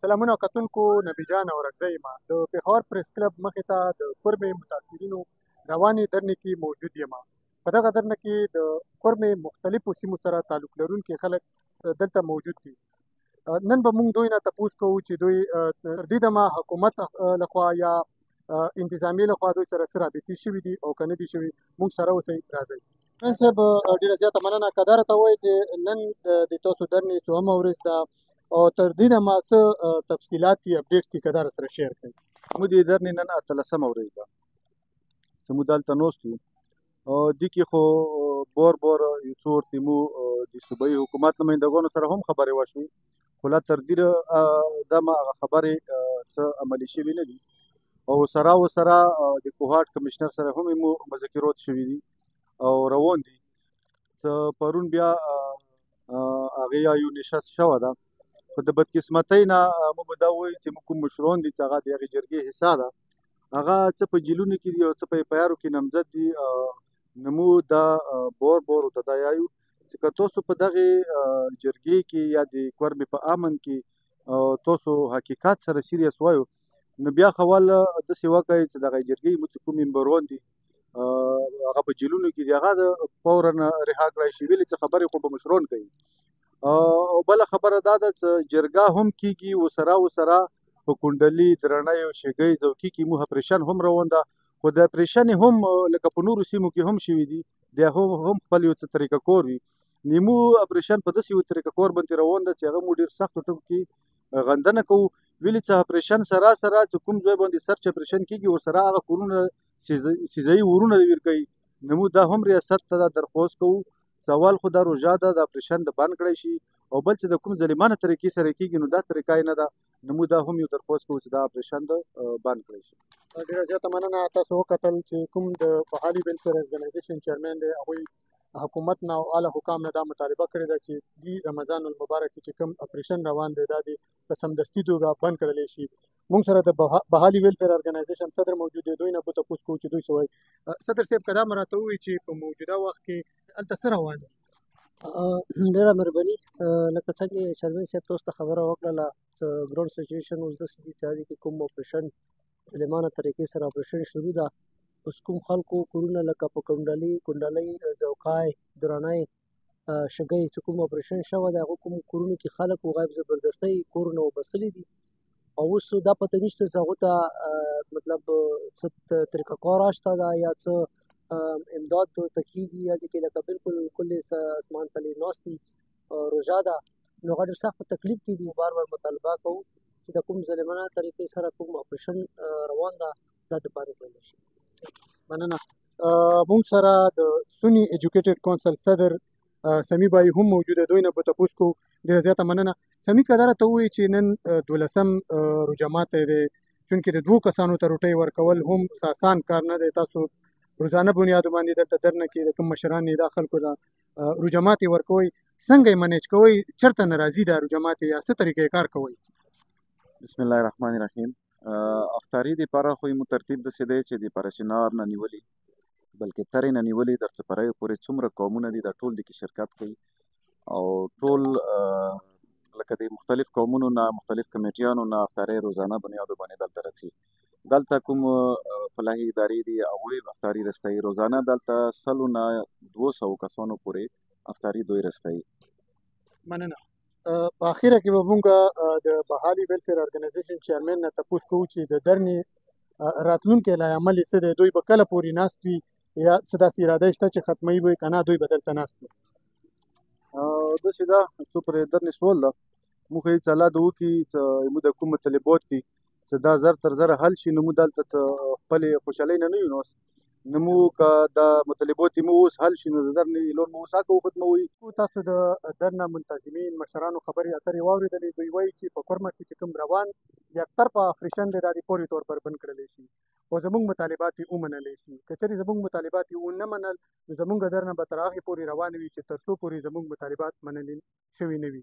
سلامونه کتونکو نبی جان اورکزی یم د پېښور پریس کلب مخې ته د کورمې متاثرینو روانې درنې کې موجود یم. په دغه درنه کې د کورمې مختلفو سیمو سره تعلق لرونکي خلک دلته موجود دي. نن به موږ دوی نه تپوس کوو چې دوی تر دې دمه حکومت لخوا یا انتظامیې لخوا دوی سره څه رابطې شوي دي او که نه دي شوي. موږ سره اوسئ، راځئ. نن صاحب ډېره زیاته مننه. که دا راته ووایئ چې نن د تاسو درنې څوومه ورځ ده او تر دې دمه څه تفصیلات دي، اپډیټ دي، که دا راسره شیر کړئ. موږ د درنې نن 18مه ورځ ده چې موږ دلته ناست یو. دې کې خو بار یو څو ورځې موږ د صوبایي حکومت نمایندګانو سره هم خبرې وشوې، خو لا تر دې دمه هغه خبرې څه عملي شوي نه دي. او سره د کوهاټ کمشنر سره هم موږ مذاکرات شوي دي او روان دي. پرون بیا هغې یو نشست شوی ده، خو د بدقسمتۍ نه موږ به دا ووایو چې موږ کوم مشران دي چې هغه د هغې جرګې حصه ده، هغه څه په جیلونو کې دي او څه په اف آی آرو کې نامزد دي. نو موږ دا بار ورته دا یایو چې که تاسو په دغې جرګې کې یا د کورمې په امن کې تاسو حقیقت سره سیریس وایو، نو بیا خو ول داسې وکړئ چې دغه جرګې موږ کوم ممبران دي هغه په جیلونو کې دي، هغه د فورا رها کړای شي. ویلې څه خبرې خو به مشران کوي. او بله خبره دا ده چې جرګه هم کېږي، ورسره په کونډلي، درنۍ او شګۍ ځوکي کې موږ اپریشن هم روان ده. خو د اپریشن هم لکه په نورو سیمو کې هم شوي دي، د هغه هم خپل یو څه طریقه کار وي. نو اپریشن په داسې یو طریقه کار باندې روان ده چې هغه موږ ډېر سختو ټکو کې غندنه کوو. ویلې چې اپریشن سره چې کوم ځای باندې سرچ اپریشن کېږي ورسره هغه کورونه سیزایي ورونه ویر کوي. نو موږ دا هم ریاست ته دا درخواست کوو چې اول خو دا روژه ده، د اپریشن د بند کړی شي، او بل چې د کوم ظالمانه طریقې سره کېږي نو دا طریقه یې نه ده. نو موږ دا هم یو درخواست کوو چې دا اپریشن د بند کړی شي. ډېره زیاته مننه. تاسو وکتل چې کوم د بهالي ویلفیر ارګنایزیشن چیرمن دی، هغوی حکومت نه او اعلی حکام نه دا مطالبه کړې ده چې د رمضان المبارک چې کوم اپریشن روان دی دا د په سمدستي توګه بند کړلی شي. موږ سره د بهالي ویلفیر ارګنایزیشن صدر موجود دی، دوی نه به تپوس کوو چې دوی څه وایي. صدر صاحب که دا مو راته ووایي چې په موجوده وخت کې هلته څه روان دي؟ ډېره مهرباني. لکه څنګه چیرمن صاحب تاسو ته خبره وکړله چې ګراوند سچویشن اوس داسې دي چې هغې کې کوم اپریشن ظالمانه طریقې سره اپریشن شروع ده. اوس کوم خلکو کورونه لکه په کونډلۍ، ځوکای، درنۍ، شګۍ چې کوم اپریشن شوی دی، هغو کوم کورونو کې خلک و غیب زبردستۍ کورونه وبسلي دي. او اوس دا پته نشته چې هغو ته مطلب څه طریقه کار شته ده یا څه امداد ته کېږي، یا چې لکه بالکل کلې اسمان تلې ناست دي، روژه ده، نو هغه ډېر سخت په تکلیف کې دي. بار مطالبه کوو چې د کوم ظالمانه طریقې سره کوم اپریشن روان ده دا د بند کړلی شي. مننه. موږ سره د سونی ایجوکیټډ کونسل صدر سمی بای هم موجوده، دوی نه به تپوس کوو. ډېره زیاته مننه. سمی که دا راته ووایي چې نن 12 روژه ماتی دی، چونکې د 2 کسانو ته روټۍ ورکول هم آسان کار نه دی. تاسو روزانه بنیادو باندې دلته درنه کې د کوم مشران یې دا خلکو ته روژه ماتې ورکوئ، څنګه یې منیج کوئ؟ چېرته ناراضي ده روژه ماتې یا څه طریقې کار کوئ؟ بسم الله الرحمن الرحیم. افطاري دپاره خو یې مو ترتیب داسې دی چې دپاره چې نار نه نیولي بلکې ترې نه نیولي تر څپریو پورې څومره قومونه دي دا ټول دې کې شرکت کوي، او ټول لکه د مختلف قومونو نه مختلف کمیټیانو نه افطاري روزانه بنیادو باندې دلته رسي. دلته کوم فلاحي ادارې دي هغوی افطاري رسوي. روزانه دلته 100 نه 200 کسانو پورې افطاري دوی رسوي. مننه. په اخره کې به موږ د بهالي ویلفیر ارګنایزیشن چیرمن نه تپوس کوو چې د درنې راتلونکی لایعمل یې څه دی، دوی به کله پورې ناست وي یا څه داسې اراده شته چې ختموي به یې، که نه دوی به دلته ناست وي؟ داسې ده څو پرې درنې سوال ده. موږ هېڅ الله د وکړي چې موږ د کوم مطالبات دي چې دا زر تر زره حل شي، نو موږ دلته خپلې خوشحالۍ نه یو ناست. نو موږ که دا مطالبات مو اوس حل شي نو د درنې لون مو اوس هکه وختموي. تاسو د درنه منتظمین مشرانو خبرې اترې واورېدلې. دوی وایي چې په کورمه کې چې کوم روان یکطرفه اپریشن دی دا د فوري طور پر بند کړلی شي او زموږ مطالبات یې ومنلی شي. که چېرې زموږ مطالبات یې ونه منل نو زموږ درنه به تر هغې پورې روانه وي چې تر څو پورې زموږ مطالبات منلي شوي نه وي.